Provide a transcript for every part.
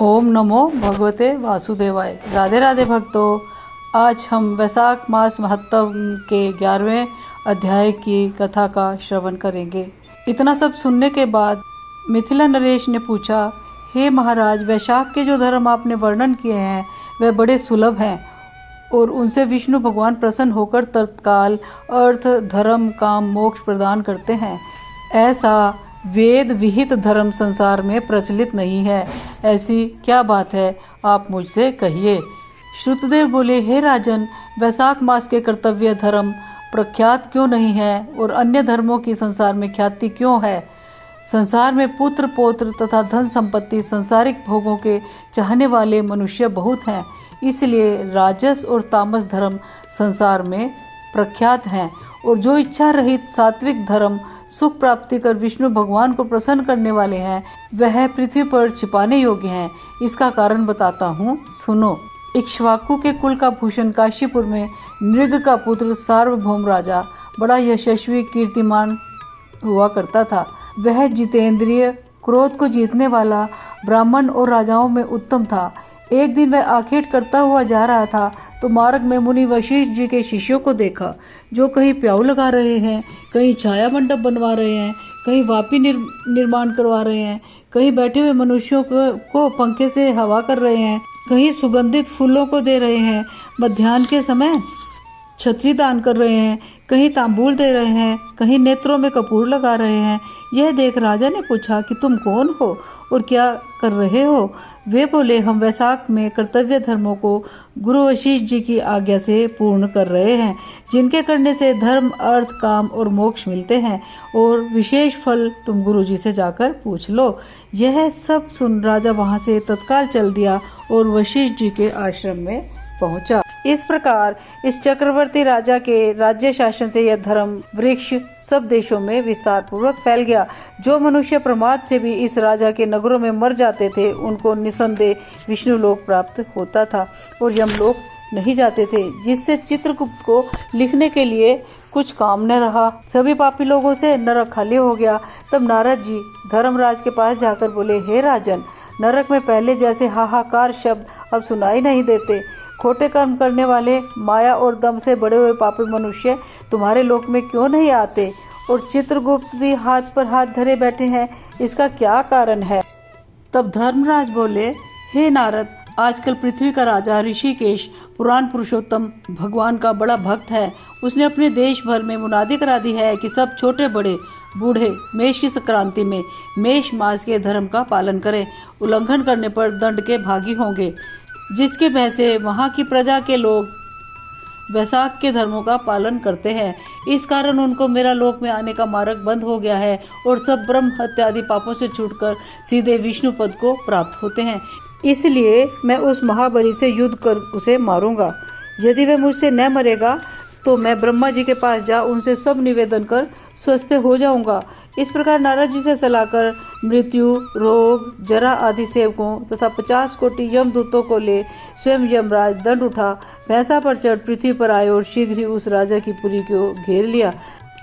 ओम नमो भगवते वासुदेवाय। राधे राधे भक्तों, आज हम वैशाख मास महत्व के 11वें अध्याय की कथा का श्रवण करेंगे। इतना सब सुनने के बाद मिथिला नरेश ने पूछा, हे महाराज, वैशाख के जो धर्म आपने वर्णन किए हैं वे बड़े सुलभ हैं और उनसे विष्णु भगवान प्रसन्न होकर तत्काल अर्थ, धर्म, काम, मोक्ष प्रदान करते हैं। ऐसा वेद विहित धर्म संसार में प्रचलित नहीं है। ऐसी क्या बात है, आप मुझसे कहिए। श्रुतदेव बोले, हे राजन, वैशाख मास के कर्तव्य धर्म प्रख्यात क्यों नहीं है और अन्य धर्मों की संसार में ख्याति क्यों है? संसार में पुत्र पौत्र तथा धन संपत्ति, सांसारिक भोगों के चाहने वाले मनुष्य बहुत हैं, इसलिए राजस और तामस धर्म संसार में प्रख्यात हैं। और जो इच्छा रहित सात्विक धर्म सुख प्राप्ति कर विष्णु भगवान को प्रसन्न करने वाले हैं, वह पृथ्वी पर छिपाने योग्य हैं। इसका कारण बताता हूँ, सुनो। इक्ष्वाकु के कुल का भूषण काशीपुर में नृग का पुत्र सार्वभौम राजा बड़ा यशस्वी कीर्तिमान हुआ करता था। वह जितेंद्रिय, क्रोध को जीतने वाला, ब्राह्मण और राजाओं में उत्तम था। एक दिन वह आखेट करता हुआ जा रहा था तो मार्ग में मुनि वशिष्ठ जी के शिष्यों को देखा, जो कहीं प्याऊ लगा रहे हैं, कहीं छाया मंडप बनवा रहे हैं, कहीं वापी निर्माण करवा रहे हैं, कहीं बैठे हुए मनुष्यों को पंखे से हवा कर रहे हैं, कहीं सुगंधित फूलों को दे रहे हैं, मध्याह्न के समय छतरी दान कर रहे हैं, कहीं तांबूल दे रहे हैं, कहीं नेत्रों में कपूर लगा रहे हैं। यह देख राजा ने पूछा कि तुम कौन हो और क्या कर रहे हो? वे बोले, हम वैशाख में कर्तव्य धर्मों को गुरु वशिष्ठ जी की आज्ञा से पूर्ण कर रहे हैं, जिनके करने से धर्म, अर्थ, काम और मोक्ष मिलते हैं, और विशेष फल तुम गुरु जी से जाकर पूछ लो। यह सब सुन राजा वहां से तत्काल चल दिया और वशिष्ठ जी के आश्रम में पहुंचा। इस प्रकार इस चक्रवर्ती राजा के राज्य शासन से यह धर्म वृक्ष सब देशों में विस्तार पूर्वक फैल गया। जो मनुष्य प्रमाद से भी इस राजा के नगरों में मर जाते थे, उनको निसंदेह विष्णु लोक प्राप्त होता था और यमलोक नहीं जाते थे, जिससे चित्रगुप्त को लिखने के लिए कुछ काम न रहा। सभी पापी लोगों से नरक खाली हो गया। तब नारद जी धर्मराज के पास जाकर बोले, हे राजन, नरक में पहले जैसे हाहाकार शब्द अब सुनाई नहीं देते। खोटे कर्म करने वाले, माया और दम से बड़े हुए पापी मनुष्य तुम्हारे लोक में क्यों नहीं आते? और चित्रगुप्त भी हाथ पर हाथ धरे बैठे हैं, इसका क्या कारण है? तब धर्मराज बोले, हे नारद, आजकल पृथ्वी का राजा ऋषिकेश पुराण पुरुषोत्तम भगवान का बड़ा भक्त है। उसने अपने देश भर में मुनादी करा दी है कि सब छोटे बड़े बूढ़े मेष की संक्रांति में मेष मास के धर्म का पालन करें। उल्लंघन करने पर दंड के भागी होंगे, जिसके भय से वहाँ की प्रजा के लोग वैशाख के धर्मों का पालन करते हैं। इस कारण उनको मेरा लोक में आने का मार्ग बंद हो गया है और सब ब्रह्म हत्या आदि पापों से छूटकर सीधे विष्णु पद को प्राप्त होते हैं। इसलिए मैं उस महाबली से युद्ध कर उसे मारूंगा। यदि वह मुझसे न मरेगा तो मैं ब्रह्मा जी के पास जा उनसे सब निवेदन कर स्वस्थ हो जाऊंगा। इस प्रकार नारद जी से सलाह कर मृत्यु, रोग, जरा आदि सेवकों तथा 50 कोटि यमदूतों को ले स्वयं यमराज दंड उठा भैंसा पर चढ़ पृथ्वी पर आए और शीघ्र ही उस राजा की पुरी को घेर लिया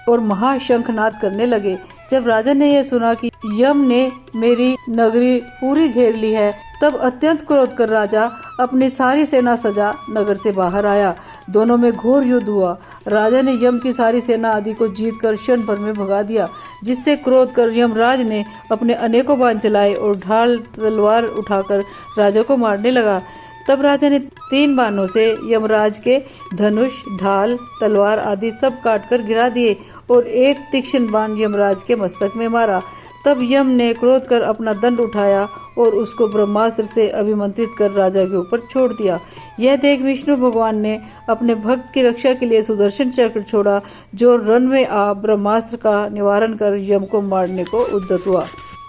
और महाशंखनाद करने लगे। जब राजा ने यह सुना कि यम ने मेरी नगरी पूरी घेर ली है, तब अत्यंत क्रोध कर राजा अपनी सारी सेना सजा नगर से बाहर आया। दोनों में घोर युद्ध हुआ। राजा ने यम की सारी सेना आदि को जीतकर क्षण भर में भगा दिया, जिससे क्रोध कर यमराज ने अपने अनेकों बाण चलाए और ढाल तलवार उठाकर राजा को मारने लगा। तब राजा ने 3 बाणों से यमराज के धनुष, ढाल, तलवार आदि सब काटकर गिरा दिए और एक तीक्ष्ण बाण यमराज के मस्तक में मारा। तब यम ने क्रोध कर अपना दंड उठाया और उसको ब्रह्मास्त्र से अभिमंत्रित कर राजा के ऊपर छोड़ दिया। यह देख विष्णु भगवान ने अपने भक्त की रक्षा के लिए सुदर्शन चक्र छोड़ा, जो रण में आ ब्रह्मास्त्र का निवारण कर यम को मारने को उद्यत हुआ।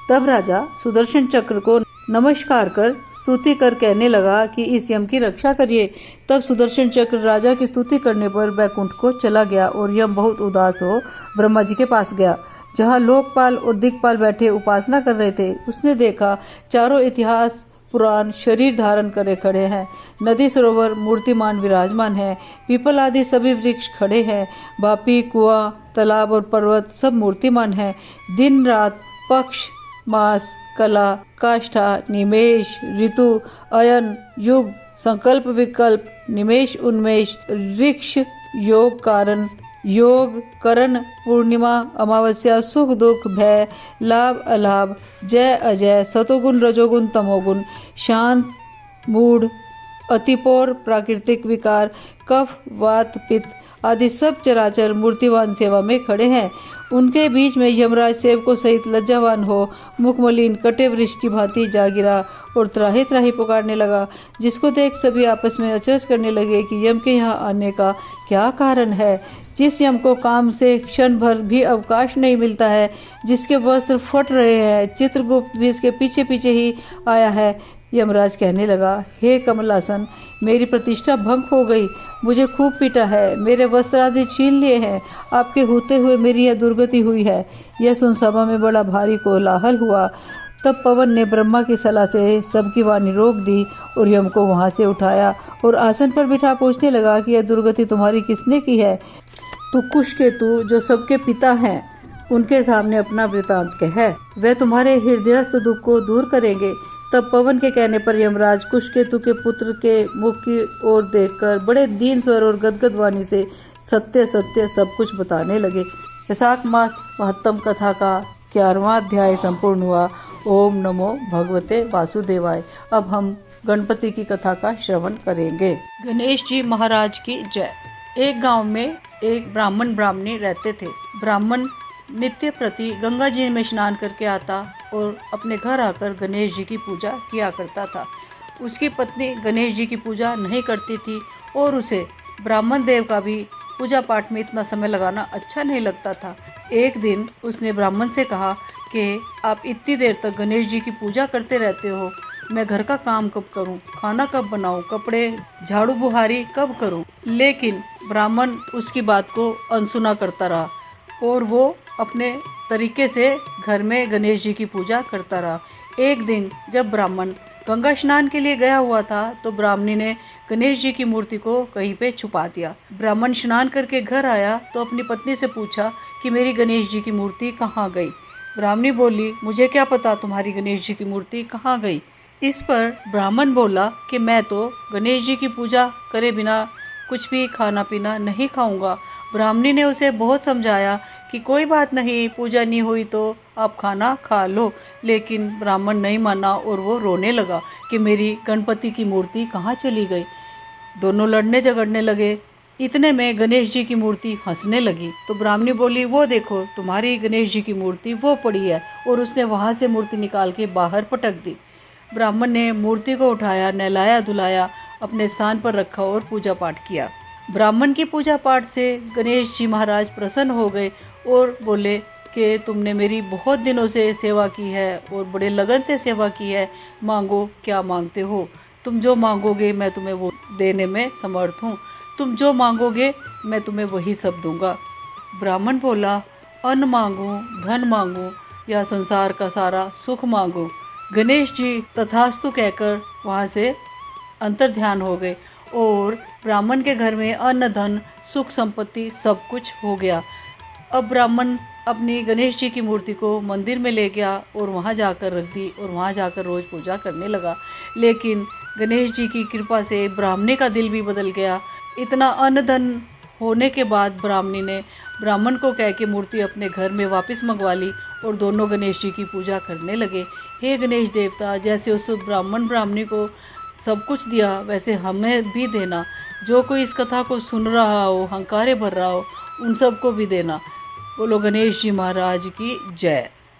तब राजा सुदर्शन चक्र को नमस्कार कर स्तुति कर कहने लगा कि इस यम की रक्षा करिए। तब सुदर्शन चक्र राजा की स्तुति करने पर वैकुंठ को चला गया और यम बहुत उदास हो ब्रह्मा जी के पास गया, जहाँ लोकपाल और दिक्पाल बैठे उपासना कर रहे थे। उसने देखा चारों इतिहास पुराण शरीर धारण करे खड़े हैं, नदी सरोवर मूर्तिमान विराजमान है, पीपल आदि सभी वृक्ष खड़े हैं, वापी, कुआं, तालाब और पर्वत सब मूर्तिमान है। दिन रात, पक्ष, मास, कला, काष्ठा, निमेष, ऋतु, अयन, युग, संकल्प, विकल्प, निमेष, उन्मेष, ऋक्ष, योग, कारण, योग, करण, पूर्णिमा, अमावस्या, सुख, दुख, भय, लाभ, अलाभ, जय, अजय, सतोगुण, रजोगुण, तमोगुण, शांत, मूढ़, अतिपौर, प्राकृतिक विकार, कफ, वात, पित्त आदि सब चराचर मूर्तिवान सेवा में खड़े हैं। उनके बीच में यमराज सेवकों सहित लज्जावान हो मुखमलिन कटे वृक्ष की भांति जा गिरा और त्राही त्राही पुकारने लगा, जिसको देख सभी आपस में अचरज करने लगे कि यम के यहाँ आने का क्या कारण है। जिस यम को काम से क्षण भर भी अवकाश नहीं मिलता है, जिसके वस्त्र फट रहे हैं, चित्रगुप्त भी इसके पीछे पीछे ही आया है। यमराज कहने लगा, हे कमलासन, मेरी प्रतिष्ठा भंग हो गई, मुझे खूब पीटा है, मेरे वस्त्र आदि छीन लिए हैं, आपके होते हुए मेरी यह दुर्गति हुई है। यह सुन सभा में बड़ा भारी कोलाहल हुआ। तब पवन ने ब्रह्मा की सलाह से सबकी वाणी रोक दी और यम को वहां से उठाया और आसन पर बिठा पूछने लगा कि यह दुर्गति तुम्हारी किसने की है। तो कुशकेतु, जो सबके पिता हैं, उनके सामने अपना वृतांत कह, वे तुम्हारे हृदयस्थ दुख को दूर करेंगे। तब पवन के कहने पर यमराज कुशकेतु के पुत्र के मुख की ओर देखकर बड़े दीन स्वर और गदगद वाणी से सत्य सत्य सब कुछ बताने लगे। वैशाख मास महत्तम कथा का 11वां अध्याय संपूर्ण हुआ। ओम नमो भगवते वासुदेवाय। अब हम गणपति की कथा का श्रवण करेंगे। गणेश जी महाराज की जय। एक गांव में एक ब्राह्मण ब्राह्मणी रहते थे। ब्राह्मण नित्य प्रति गंगा जी में स्नान करके आता और अपने घर आकर गणेश जी की पूजा किया करता था। उसकी पत्नी गणेश जी की पूजा नहीं करती थी और उसे ब्राह्मण देव का भी पूजा पाठ में इतना समय लगाना अच्छा नहीं लगता था। एक दिन उसने ब्राह्मण से कहा कि आप इतनी देर तक गणेश जी की पूजा करते रहते हो, मैं घर का काम कब करूं, खाना कब बनाऊं, कपड़े झाड़ू बुहारी कब करूं। लेकिन ब्राह्मण उसकी बात को अनसुना करता रहा और वो अपने तरीके से घर में गणेश जी की पूजा करता रहा। एक दिन जब ब्राह्मण गंगा स्नान के लिए गया हुआ था तो ब्राह्मणी ने गणेश जी की मूर्ति को कहीं पे छुपा दिया। ब्राह्मण स्नान करके घर आया तो अपनी पत्नी से पूछा कि मेरी गणेश जी की मूर्ति कहाँ गई। ब्राह्मणी बोली, मुझे क्या पता तुम्हारी गणेश जी की मूर्ति कहाँ गई। इस पर ब्राह्मण बोला कि मैं तो गणेश जी की पूजा करे बिना कुछ भी खाना पीना नहीं खाऊंगा। ब्राह्मणी ने उसे बहुत समझाया कि कोई बात नहीं, पूजा नहीं हुई तो आप खाना खा लो, लेकिन ब्राह्मण नहीं माना और वो रोने लगा कि मेरी गणपति की मूर्ति कहाँ चली गई। दोनों लड़ने झगड़ने लगे। इतने में गणेश जी की मूर्ति हंसने लगी तो ब्राह्मणी बोली, वो देखो तुम्हारी गणेश जी की मूर्ति वो पड़ी है, और उसने वहाँ से मूर्ति निकाल के बाहर पटक दी। ब्राह्मण ने मूर्ति को उठाया, नहलाया धुलाया, अपने स्थान पर रखा और पूजा पाठ किया। ब्राह्मण की पूजा पाठ से गणेश जी महाराज प्रसन्न हो गए और बोले कि तुमने मेरी बहुत दिनों से सेवा की है और बड़े लगन से सेवा की है, मांगो क्या मांगते हो, तुम जो मांगोगे मैं तुम्हें वो देने में समर्थ हूँ, तुम जो मांगोगे मैं तुम्हें वही सब दूंगा। ब्राह्मण बोला, अन्न मांगो, धन मांगो या संसार का सारा सुख मांगो। गणेश जी तथास्तु कहकर वहाँ से अंतर ध्यान हो गए और ब्राह्मण के घर में अन्न धन सुख संपत्ति सब कुछ हो गया। अब ब्राह्मण अपनी गणेश जी की मूर्ति को मंदिर में ले गया और वहाँ जाकर रख दी और वहाँ जाकर रोज़ पूजा करने लगा। लेकिन गणेश जी की कृपा से ब्राह्मणी का दिल भी बदल गया। इतना अन्न धन होने के बाद ब्राह्मणी ने ब्राह्मण को कह के मूर्ति अपने घर में वापस मंगवा ली और दोनों गणेश जी की पूजा करने लगे। हे गणेश देवता, जैसे उस ब्राह्मण ब्राह्मणी को सब कुछ दिया वैसे हमें भी देना। जो कोई इस कथा को सुन रहा हो, हंकारे भर रहा हो, उन सबको भी देना। बोलो गणेश जी महाराज की जय।